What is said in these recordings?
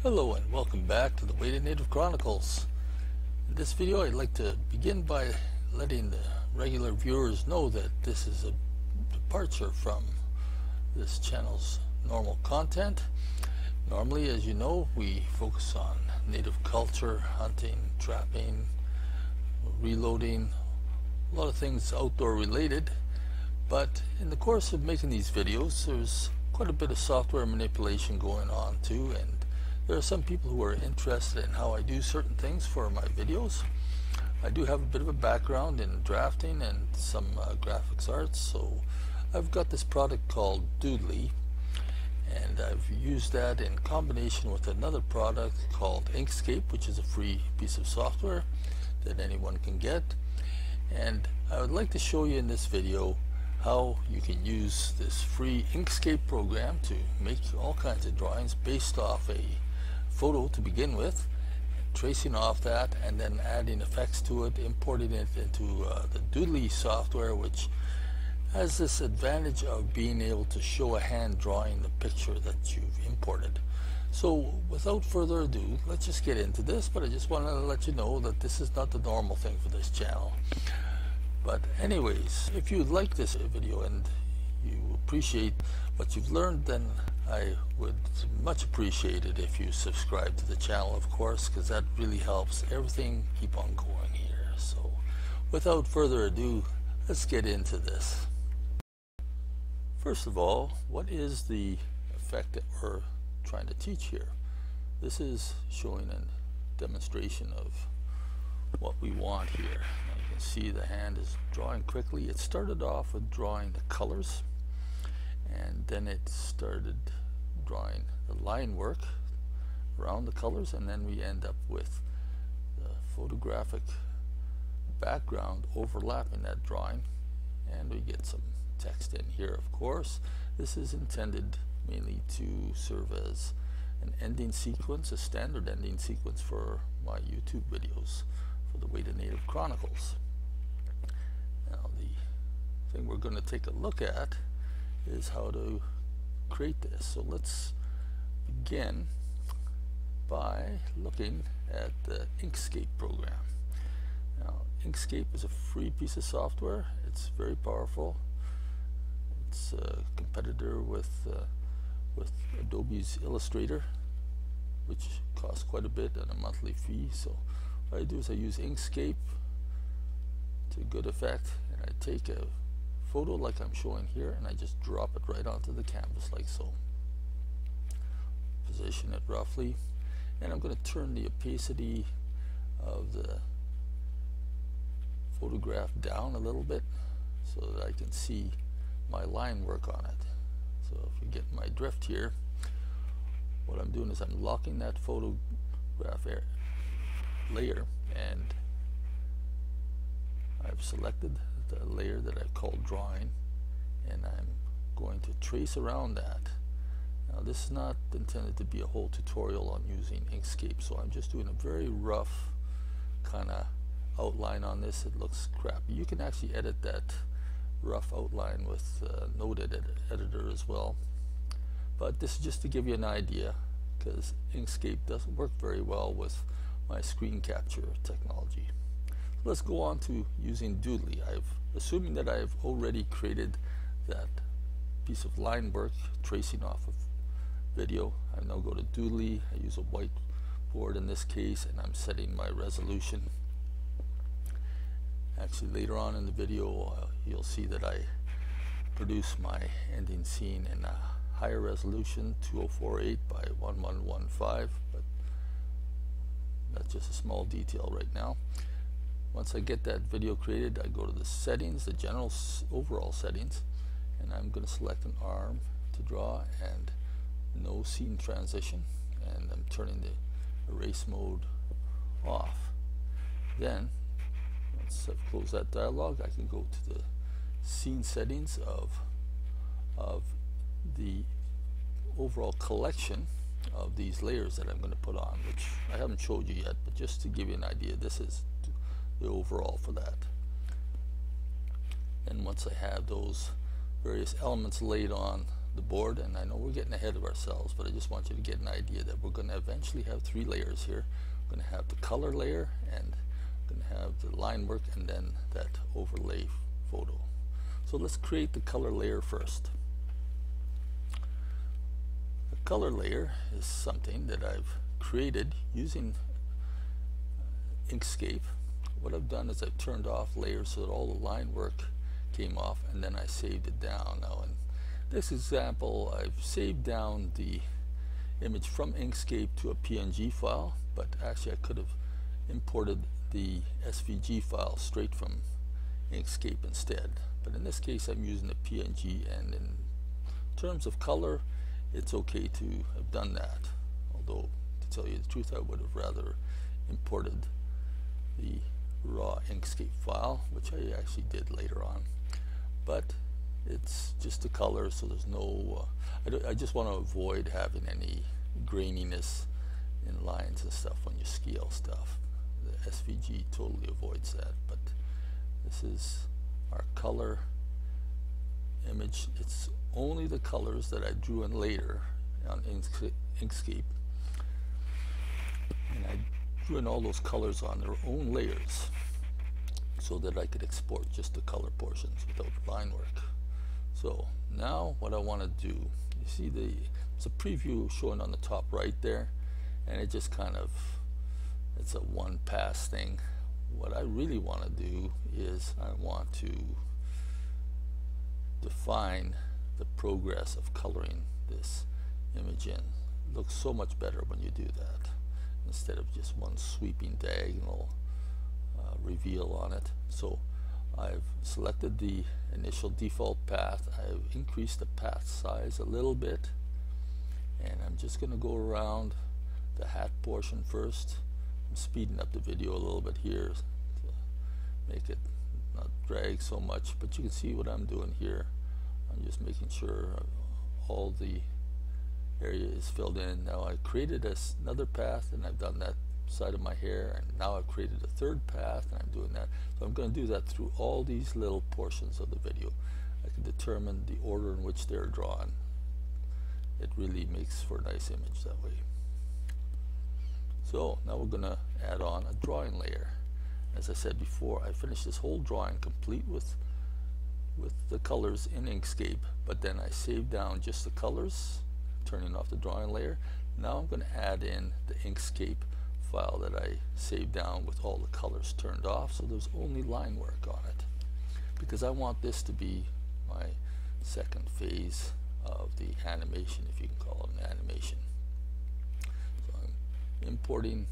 Hello and welcome back to the Weighted Native Chronicles. In this video I'd like to begin by letting the regular viewers know that this is a departure from this channel's normal content. Normally, as you know, we focus on native culture, hunting, trapping, reloading, a lot of things outdoor related. But in the course of making these videos, there's quite a bit of software manipulation going on too, and there are some people who are interested in how I do certain things for my videos. I do have a bit of a background in drafting and some graphics arts, so I've got this product called Doodly, and I've used that in combination with another product called Inkscape, which is a free piece of software that anyone can get. And I would like to show you in this video how you can use this free Inkscape program to make all kinds of drawings based off a photo to begin with, tracing off that and then adding effects to it, importing it into the Doodly software, which has this advantage of being able to show a hand drawing the picture that you've imported. So without further ado, let's just get into this, but I just wanted to let you know that this is not the normal thing for this channel. But anyways, if you like this video and you appreciate what you've learned, then I would much appreciate it if you subscribe to the channel, of course, because that really helps everything keep on going here. So without further ado, let's get into this. First of all, what is the effect that we're trying to teach here? This is showing a demonstration of what we want here. Now you can see the hand is drawing quickly. It started off with drawing the colors, and then it started drawing the line work around the colors, and then we end up with the photographic background overlapping that drawing, and we get some text in here. Of course, this is intended mainly to serve as an ending sequence, a standard ending sequence for my YouTube videos for the Weighted Native Chronicles. Now the thing we're going to take a look at is how to create this. So let's begin by looking at the Inkscape program. Now Inkscape is a free piece of software. It's very powerful. It's a competitor with Adobe's Illustrator, which costs quite a bit and a monthly fee. So what I do is I use Inkscape to good effect, and I take a photo like I'm showing here, and I just drop it right onto the canvas like so. Position it roughly, and I'm going to turn the opacity of the photograph down a little bit so that I can see my line work on it. So if you get my drift here, what I'm doing is I'm locking that photograph layer, and I've selected the layer that I've called drawing, and I'm going to trace around that. Now this is not intended to be a whole tutorial on using Inkscape, so I'm just doing a very rough kind of outline on this. It looks crappy. You can actually edit that rough outline with Node editor as well, but this is just to give you an idea, because Inkscape doesn't work very well with my screen capture technology. Let's go on to using Doodly. Assuming that I've already created that piece of line work tracing off of video, I now go to Doodly. I use a whiteboard in this case, and I'm setting my resolution. Actually, later on in the video, you'll see that I produce my ending scene in a higher resolution, 2048 by 1115, but that's just a small detail right now. Once I get that video created, I go to the settings, the general overall settings, and I'm going to select an arm to draw and no scene transition, and I'm turning the erase mode off. Then once I've closed that dialog, I can go to the scene settings of the overall collection of these layers that I'm going to put on, which I haven't showed you yet, but just to give you an idea, this is the overall for that. And once I have those various elements laid on the board, and I know we're getting ahead of ourselves, but I just want you to get an idea that we're going to eventually have 3 layers here. We're going to have the color layer, and going to have the line work, and then that overlay photo. So let's create the color layer first. The color layer is something that I've created using Inkscape. What I've done is I've turned off layers so that all the line work came off, and then I saved it down. Now in this example, I've saved down the image from Inkscape to a PNG file, but actually I could have imported the SVG file straight from Inkscape instead. But in this case I'm using the PNG, and in terms of color it's okay to have done that, although to tell you the truth I would have rather imported the raw Inkscape file, which I actually did later on. But it's just the color, so there's no I just want to avoid having any graininess in lines and stuff when you scale stuff. The SVG totally avoids that. But this is our color image. It's only the colors that I drew in later on Inkscape, and I drew in all those colors on their own layers so that I could export just the color portions without line work. So now what I want to do, you see it's a preview showing on the top right there, and it just kind of, it's a one pass thing. What I really want to do is I want to define the progress of coloring this image in. It looks so much better when you do that instead of just one sweeping diagonal reveal on it. So I've selected the initial default path. I've increased the path size a little bit, and I'm just going to go around the hat portion first. I'm speeding up the video a little bit here to make it not drag so much, but you can see what I'm doing here. I'm just making sure all the area is filled in. Now I created another path, and I've done that side of my hair, and now I've created a third path, and I'm doing that. So I'm going to do that through all these little portions of the video. I can determine the order in which they're drawn. It really makes for a nice image that way. So now we're going to add on a drawing layer. As I said before, I finished this whole drawing complete with the colors in Inkscape, but then I saved down just the colors, turning off the drawing layer. Now I'm going to add in the Inkscape file that I saved down with all the colors turned off, so there's only line work on it, because I want this to be my second phase of the animation, if you can call it an animation. So I'm importing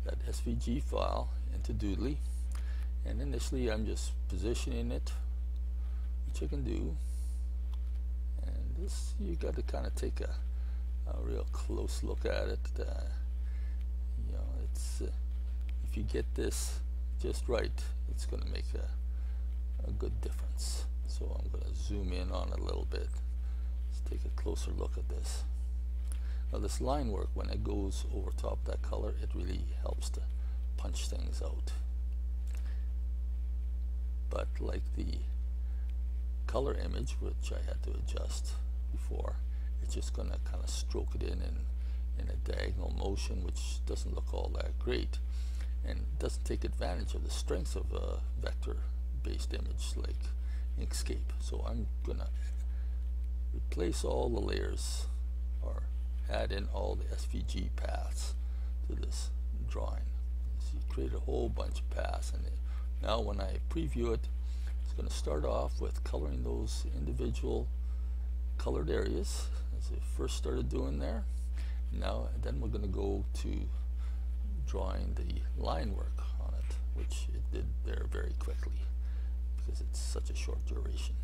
that SVG file into Doodly, and initially I'm just positioning it, which I can do, and this you got to kind of take a real close look at it. You know, it's if you get this just right, it's going to make a good difference. So I'm going to zoom in on it a little bit. Let's take a closer look at this. Now this line work, when it goes over top that color, it really helps to punch things out. But like the color image, which I had to adjust before, it's just going to kind of stroke it in a diagonal motion, which doesn't look all that great, and doesn't take advantage of the strengths of a vector-based image like Inkscape. So I'm going to replace all the layers, or add in all the SVG paths to this drawing. So you create a whole bunch of paths, and now when I preview it, it's going to start off with coloring those individual colored areas, as I first started doing there. Now, then we're going to go to drawing the line work on it, which it did there very quickly because it's such a short duration.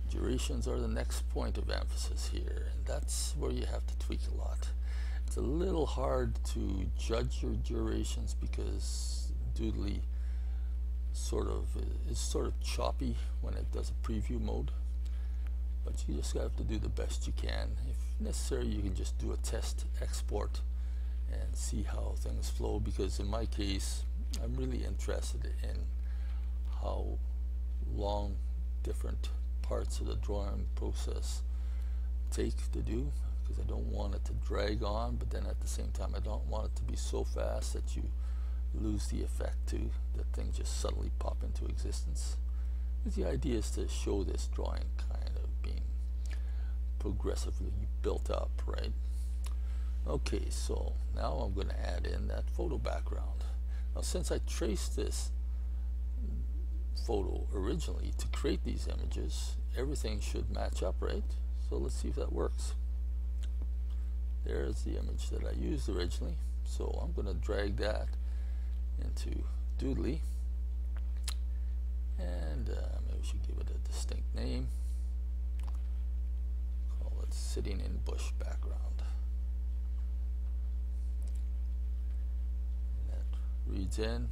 Durations are the next point of emphasis here, and that's where you have to tweak a lot. It's a little hard to judge your durations because Doodly is sort of choppy when it does a preview mode. But you just have to do the best you can. If necessary, you can just do a test export and see how things flow, because in my case, I'm really interested in how long different parts of the drawing process take to do, because I don't want it to drag on, but then at the same time I don't want it to be so fast that you lose the effect too, that things just suddenly pop into existence. But the idea is to show this drawing kind of being progressively built up, right? Okay, so now I'm going to add in that photo background. Now since I traced this photo originally to create these images, everything should match up, right? So let's see if that works. There's the image that I used originally, so I'm going to drag that into Doodly, and maybe we should give it a distinct name. Call it Sitting in Bush Background. Reads in.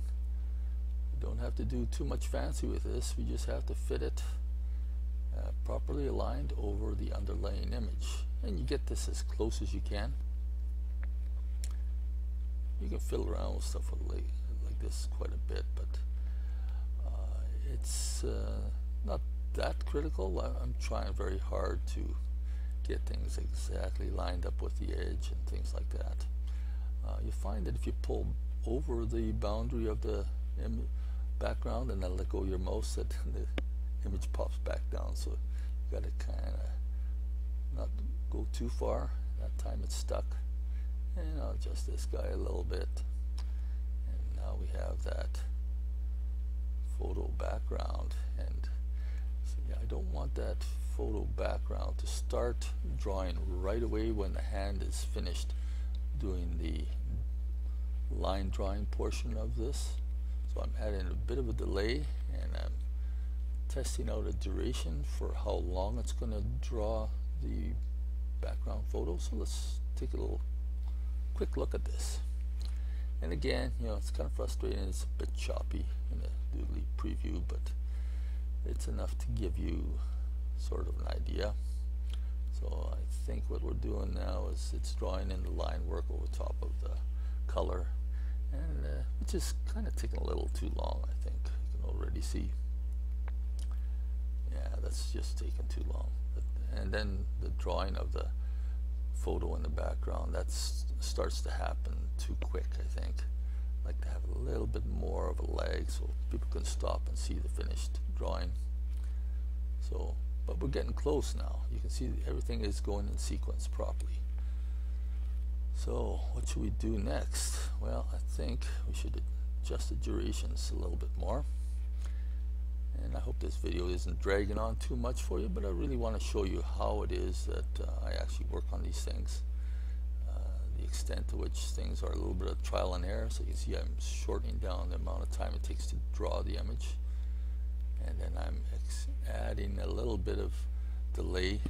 We don't have to do too much fancy with this, we just have to fit it properly aligned over the underlying image, and you get this as close as you can. You can fiddle around with stuff like this quite a bit, but it's not that critical. I'm trying very hard to get things exactly lined up with the edge and things like that. You find that if you pull over the boundary of the background and then let go of your mouse, that the image pops back down, so you got to kind of not go too far. That time it's stuck, and I'll adjust this guy a little bit, and now we have that photo background. And so, yeah, I don't want that photo background to start drawing right away when the hand is finished doing the line drawing portion of this. So I'm adding a bit of a delay, and I'm testing out a duration for how long it's going to draw the background photo. So let's take a little quick look at this. And again, you know, it's kind of frustrating, it's a bit choppy in the Doodly preview, but it's enough to give you sort of an idea. So I think what we're doing now is it's drawing in the line work over top of the color, and which is kind of taking a little too long, I think. You can already see. Yeah, that's just taking too long. And then the drawing of the photo in the background, that starts to happen too quick, I think. I'd like to have a little bit more of a lag so people can stop and see the finished drawing. So, but we're getting close now. You can see everything is going in sequence properly. So what should we do next? Well, I think we should adjust the durations a little bit more. And I hope this video isn't dragging on too much for you, but I really want to show you how it is that I actually work on these things. The extent to which things are a little bit of trial and error. So you can see I'm shortening down the amount of time it takes to draw the image. And then I'm adding a little bit of delay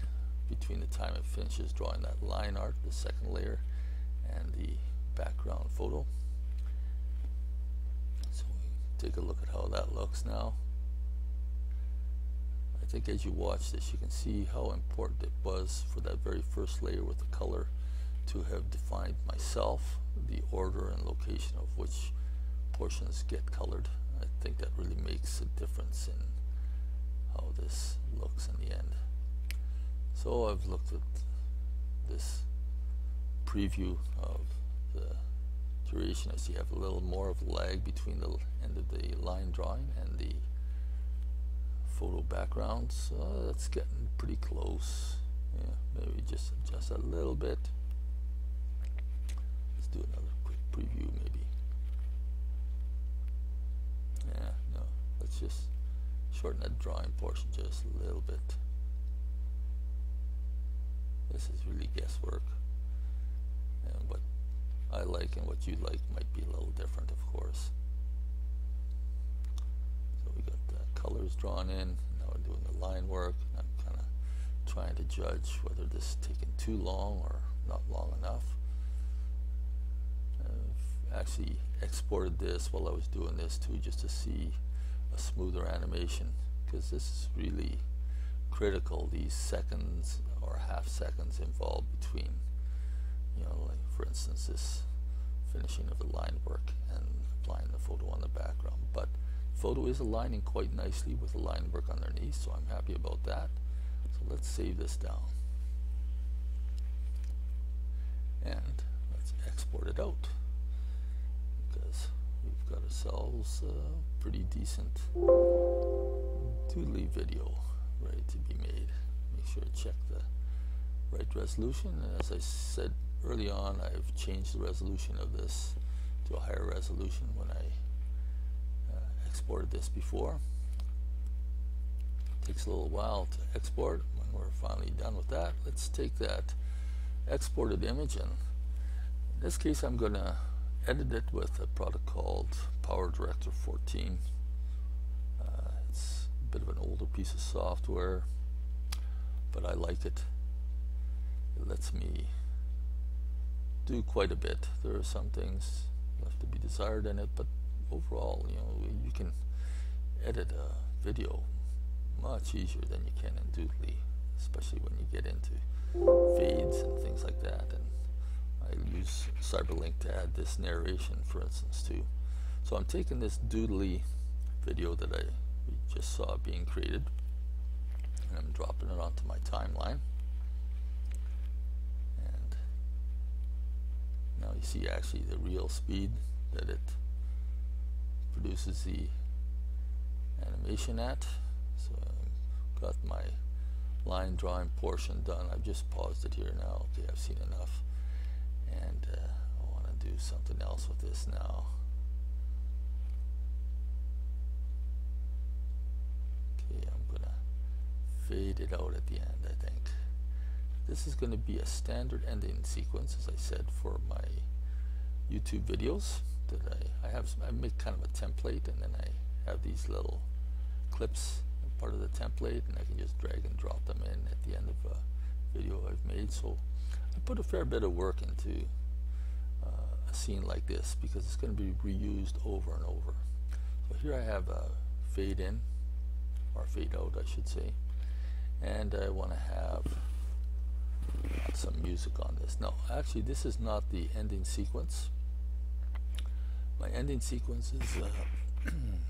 between the time it finishes drawing that line art, the second layer, and the background photo. So we take a look at how that looks now. I think as you watch this, you can see how important it was for that very first layer with the color to have defined myself the order and location of which portions get colored. I think that really makes a difference in how this looks in the end. So I've looked at this preview of the duration. As you have a little more of a lag between the end of the line drawing and the photo background, so that's getting pretty close. Yeah, maybe just adjust a little bit. Let's do another quick preview maybe. Yeah, no, let's just shorten that drawing portion just a little bit. This is really guesswork, and what I like and what you like might be a little different, of course. So we got the colors drawn in, now we're doing the line work. I'm kind of trying to judge whether this is taking too long or not long enough. I've actually exported this while I was doing this too, just to see a smoother animation, because this is really critical, these seconds or half seconds involved between, you know, like for instance this finishing of the line work and applying the photo on the background. But photo is aligning quite nicely with the line work underneath, so I'm happy about that. So let's save this down. And let's export it out, because we've got ourselves a pretty decent Doodly video ready to be made. Make sure to check the right resolution, and as I said early on, I've changed the resolution of this to a higher resolution when I exported this before. It takes a little while to export. When we're finally done with that, let's take that exported image, and in this case I'm going to edit it with a product called PowerDirector 14. It's a bit of an older piece of software, but I like it. It lets me do quite a bit. There are some things left to be desired in it, but overall, you know, you can edit a video much easier than you can in Doodly, especially when you get into fades and things like that. And I use Cyberlink to add this narration, for instance, too. So I'm taking this Doodly video that we just saw being created, and I'm dropping it onto my timeline. And now you see actually the real speed that it produces the animation at. So I've got my line drawing portion done. I've just paused it here now. Okay, I've seen enough, and I want to do something else with this now. Okay, I'm gonna fade it out at the end. I think this is going to be a standard ending sequence, as I said, for my YouTube videos. That I make kind of a template, and then I have these little clips part of the template, and I can just drag and drop them in at the end of a video I've made. So I put a fair bit of work into a scene like this, because it's going to be reused over and over. So here I have a fade in, or fade out I should say, and I want to have some music on this. Now actually this is not the ending sequence. My ending sequence is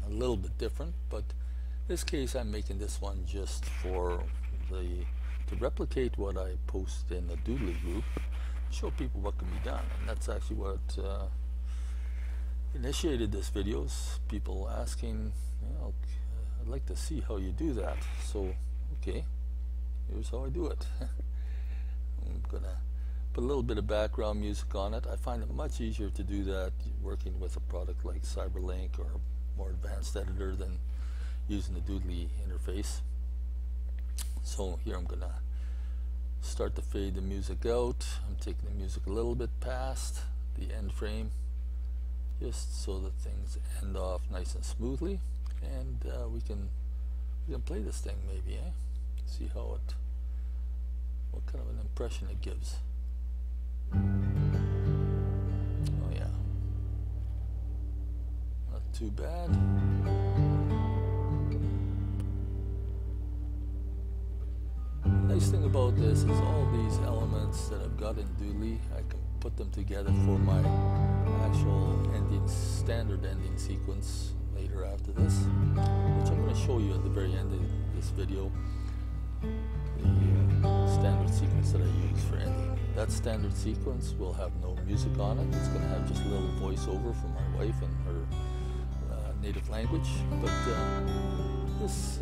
a little bit different, but in this case I'm making this one just for to replicate what I post in the Doodly group, show people what can be done. And that's actually what initiated this video, is people asking, you know, I'd like to see how you do that. So okay, here's how I do it. I'm gonna put a little bit of background music on it. I find it much easier to do that working with a product like Cyberlink or a more advanced editor than using the Doodly interface. So here I'm gonna start to fade the music out. I'm taking the music a little bit past the end frame, just so that things end off nice and smoothly, and we can play this thing maybe, see how what kind of an impression it gives. Oh yeah, not too bad. Nice thing about this is all these elements that I've got in Doodly, I can put them together for my actual standard ending sequence later after this, which I'm going to show you at the very end of this video. The standard sequence that I use for ending. That standard sequence will have no music on it. It's going to have just a little voiceover from my wife in her native language. But this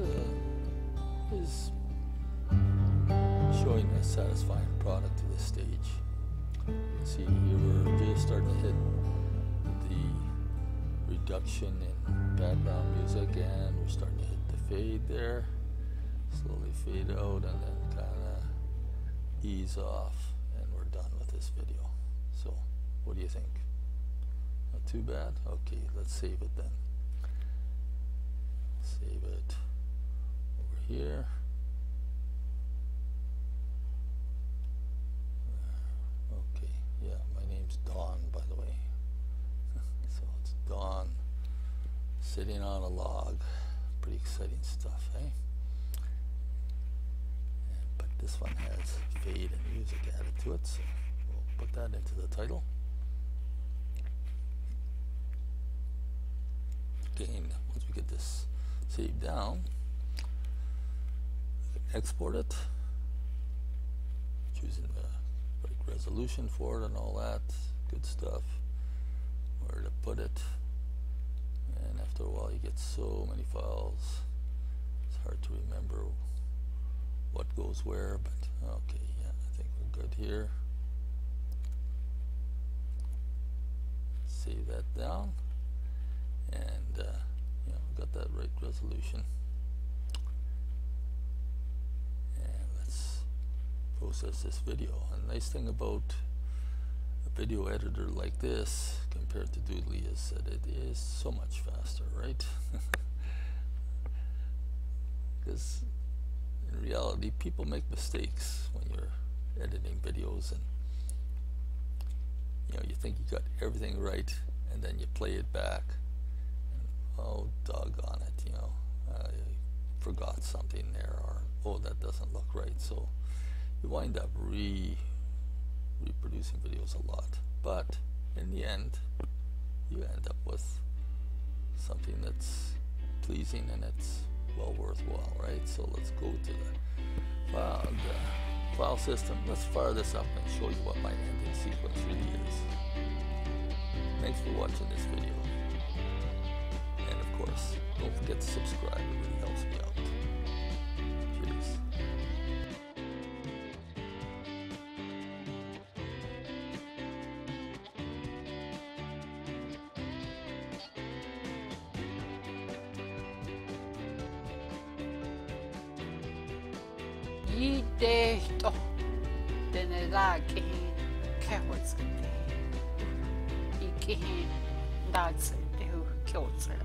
is showing a satisfying product to this stage. You can see here we're just starting to hit the reduction in background music, and we're starting to hit the fade there. Slowly fade out and then kind of ease off, and we're done with this video. So what do you think? Not too bad? Okay, let's save it then. Save it over here. Okay, yeah, my name's Don, by the way. So it's Don sitting on a log. Pretty exciting stuff, eh? This one has fade and music added to it, so we'll put that into the title. Again, once we get this saved down, we can export it choosing the right resolution for it and all that good stuff, where to put it, and after a while you get so many files it's hard to remember what goes where, but okay, yeah, I think we're good here. Save that down, and yeah, we got that right resolution. Process this video. And the nice thing about a video editor like this compared to Doodly is that it is so much faster, right? Because in reality people make mistakes when you're editing videos, and you think you got everything right, and then you play it back and oh doggone it, I forgot something there, or oh that doesn't look right. So you wind up reproducing videos a lot, but in the end you end up with something that's pleasing and it's well worthwhile, right? So let's go to the file system. Let's fire this up and show you what my ending sequence really is. Thanks for watching this video, and of course don't forget to subscribe, it really helps me out. Cheers.いいで人でねだけへんけほつけていけへんだつってふきょうつら